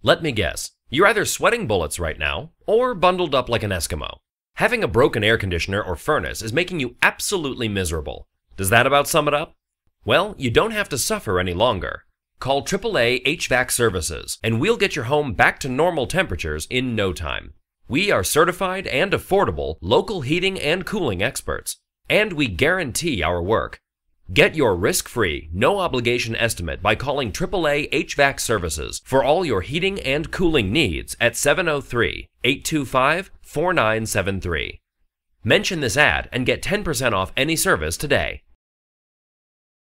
Let me guess, you're either sweating bullets right now, or bundled up like an Eskimo. Having a broken air conditioner or furnace is making you absolutely miserable. Does that about sum it up? Well, you don't have to suffer any longer. Call AAA HVAC Services, and we'll get your home back to normal temperatures in no time. We are certified and affordable local heating and cooling experts, and we guarantee our work. Get your risk-free, no-obligation estimate by calling AAA HVAC Services for all your heating and cooling needs at 703-825-4973. Mention this ad and get 10% off any service today.